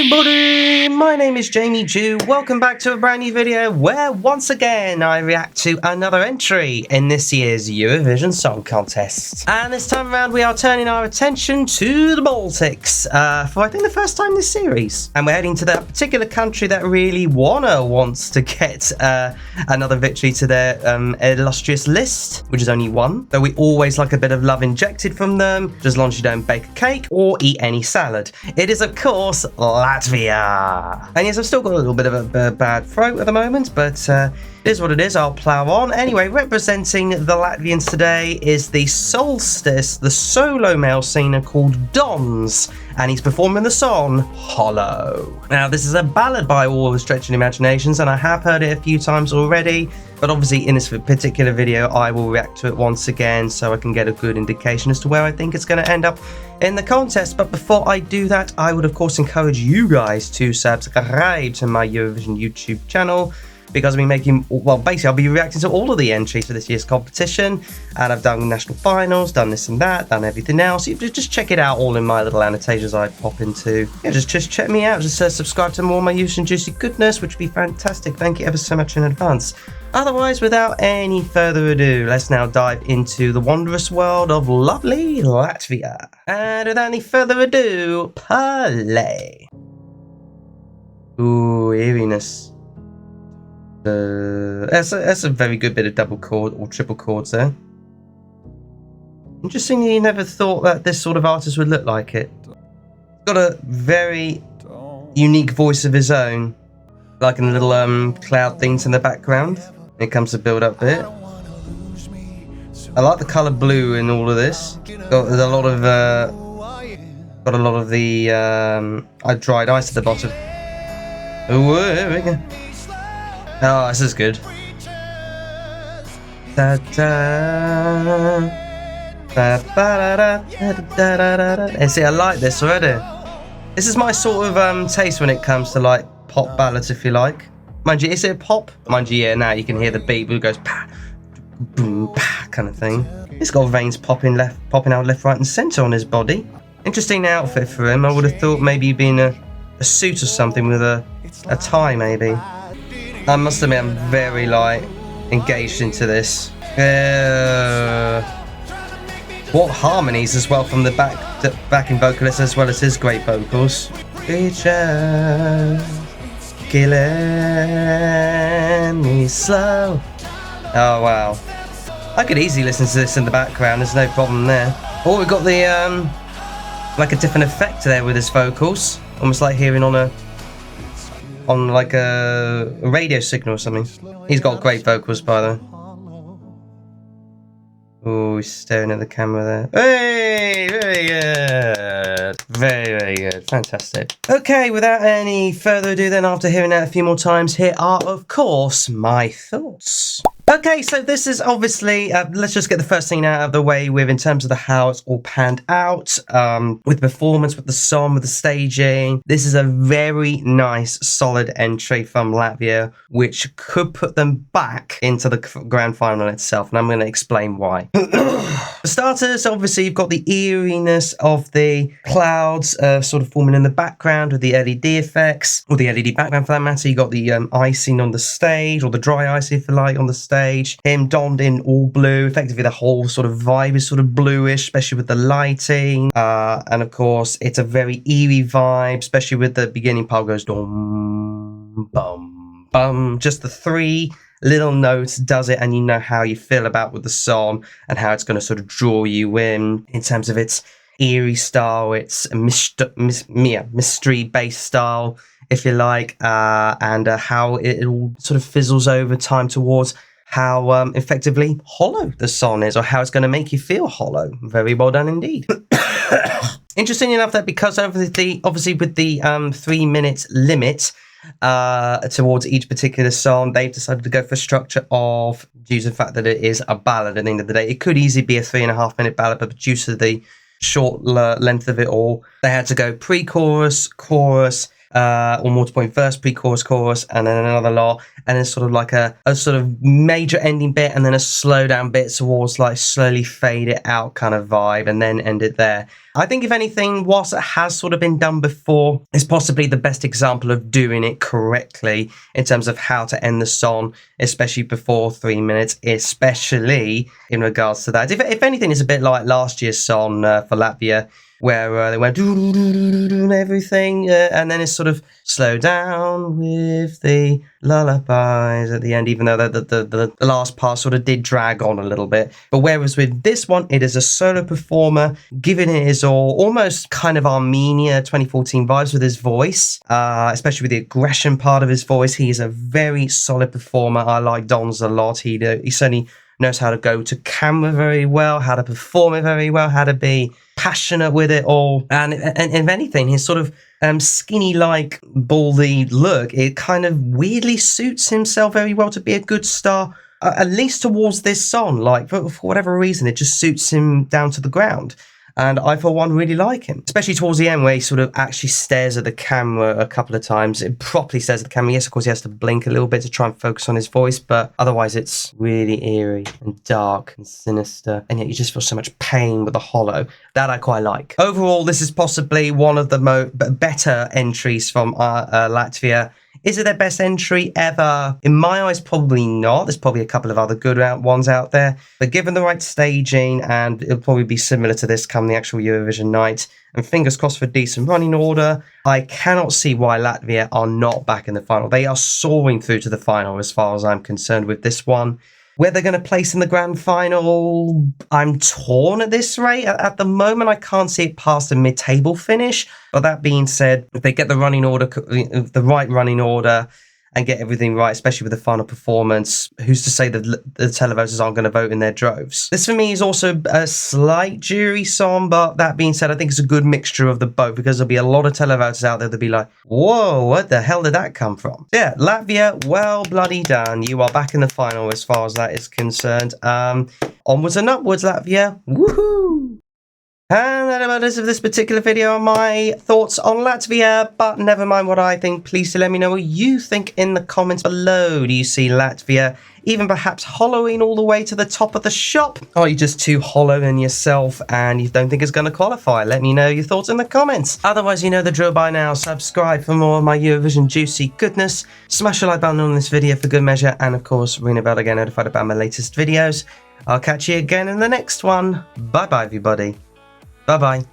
everybody, my name is Jamie Jew. Welcome back to a brand new video where once again I react to another entry in this year's Eurovision Song Contest. And this time around we are turning our attention to the Baltics for I think the first time this series. And we're heading to that particular country that really wants to get another victory to their illustrious list, which is only one. Though we always like a bit of love injected from them, just as long as you don't bake a cake or eat any salad. It is of course Latvia. And yes, I've still got a little bit of a bad throat at the moment, but it is what it is. I'll plow on. Anyway, representing the Latvians today is the Solstice, the solo male singer called Dons, and he's performing the song Hollow. Now, this is a ballad by all stretching imaginations, and I have heard it a few times already, but obviously in this particular video I will react to it once again so I can get a good indication as to where I think it's going to end up in the contest. But before I do that, I would of course encourage you guys to subscribe to my Eurovision YouTube channel, because I'll be making, well, basically I'll be reacting to all of the entries for this year's competition, and I've done national finals, done this and that, done everything else. You just check it out all in my little annotations I pop into. Yeah, just check me out, just subscribe to more of my juicy and juicy goodness, which would be fantastic. Thank you ever so much in advance. Otherwise, without any further ado, let's now dive into the wondrous world of lovely Latvia. And without any further ado, play. Ooh, eeriness. That's a very good bit of double chord or triple chords there. Interestingly, you never thought that this sort of artist would look like it. Got a very unique voice of his own, like in the little cloud things in the background. It comes to build up bit. I like the colour blue in all of this. Got a lot of the dried ice at the bottom. Ooh, there we go. Oh, this is good. Da, da, ba, ba, da, da, and see, I like this already. This is my sort of taste when it comes to like pop ballads, if you like. Mind you, is it pop? Mind you, yeah, now you can hear the beat, but it goes pa, boom, pa, kind of thing. He's got veins popping out left, right, and centre on his body. Interesting outfit for him. I would have thought maybe he'd been a suit or something with a tie, maybe. I must admit, I'm very like engaged into this. What harmonies as well from the backing vocalist, as well as his great vocals. Killing me slow. Oh wow! I could easily listen to this in the background. There's no problem there. Oh, we've got the like a different effect there with his vocals, almost like hearing on like a radio signal or something. He's got great vocals, by the way. Oh, he's staring at the camera there. Hey, very good. Very, very good. Fantastic. Okay, without any further ado then, after hearing that a few more times, here are, of course, my thoughts. Okay, so this is obviously, let's just get the first thing out of the way with in terms of how it's all panned out, with the performance, with the song, with the staging. This is a very nice, solid entry from Latvia, which could put them back into the grand final itself, and I'm going to explain why. For starters, obviously, you've got the eeriness of the clouds sort of forming in the background with the LED effects, or the LED background for that matter. You've got the icing on the stage, or the dry icing, if you like, on the stage. Him donned in all blue. Effectively, the whole sort of vibe is sort of bluish, especially with the lighting. And of course, it's a very eerie vibe, especially with the beginning part goes dum, bum, bum. Just the three little notes does it, and you know how you feel about with the song and how it's going to sort of draw you in terms of its eerie style, its mystery-based style, if you like, and how it all sort of fizzles over time towards how effectively hollow the song is, or how it's going to make you feel hollow. Very well done indeed. Interesting enough that because obviously with the 3 minute limit towards each particular song, they've decided to go for structure of, due to the fact that it is a ballad at the end of the day. It could easily be a 3.5 minute ballad, but due to the short length of it all, they had to go pre-chorus, chorus, or multiple point verse, pre-chorus, chorus, and then another lot, and then sort of like a sort of major ending bit, and then a slow down bit towards like slowly fade it out kind of vibe, and then end it there. I think if anything, whilst it has sort of been done before, it's possibly the best example of doing it correctly in terms of how to end the song, especially before 3 minutes, especially in regards to that. If anything, it's a bit like last year's song for Latvia, where they went and everything, and then it's sort of slow down with the lullabies at the end, even though the last part sort of did drag on a little bit. But whereas with this one, it is a solo performer giving it his all, almost kind of Armenia 2014 vibes with his voice, especially with the aggression part of his voice. He is a very solid performer. I like Don's a lot. He certainly knows how to go to camera very well, how to perform it very well, how to be passionate with it all, and if anything, his sort of skinny like baldy look, it kind of weirdly suits himself very well to be a good star, at least towards this song. Like for whatever reason, it just suits him down to the ground. And I, for one, really like him, especially towards the end where he sort of actually stares at the camera a couple of times. It properly stares at the camera. Yes, of course, he has to blink a little bit to try and focus on his voice, but otherwise it's really eerie and dark and sinister. And yet you just feel so much pain with the hollow. That I quite like. Overall, this is possibly one of the better entries from Latvia. Is it their best entry ever? In my eyes, probably not. There's probably a couple of other good ones out there. But given the right staging, and it'll probably be similar to this come the actual Eurovision night, and fingers crossed for decent running order, I cannot see why Latvia are not back in the final. They are soaring through to the final as far as I'm concerned with this one. Where they're going to place in the grand final, I'm torn at this rate. At the moment, I can't see it past a mid-table finish. But that being said, if they get the running order, the right running order, and get everything right, especially with the final performance, who's to say that the televoters aren't going to vote in their droves? This for me is also a slight jury song, but that being said, I think it's a good mixture of the both, because there'll be a lot of televoters out there that'll be like, whoa, what the hell did that come from? Yeah, Latvia, well bloody done. You are back in the final as far as that is concerned. Onwards and upwards, Latvia. Woohoo! And that about it of this particular video on my thoughts on Latvia, but never mind what I think. Please do let me know what you think in the comments below. Do you see Latvia even perhaps hollowing all the way to the top of the shop? Or are you just too hollow in yourself and you don't think it's going to qualify? Let me know your thoughts in the comments. Otherwise, you know the drill by now. Subscribe for more of my Eurovision juicy goodness. Smash the like button on this video for good measure. And of course, ring the bell to get notified about my latest videos. I'll catch you again in the next one. Bye-bye, everybody. Bye-bye.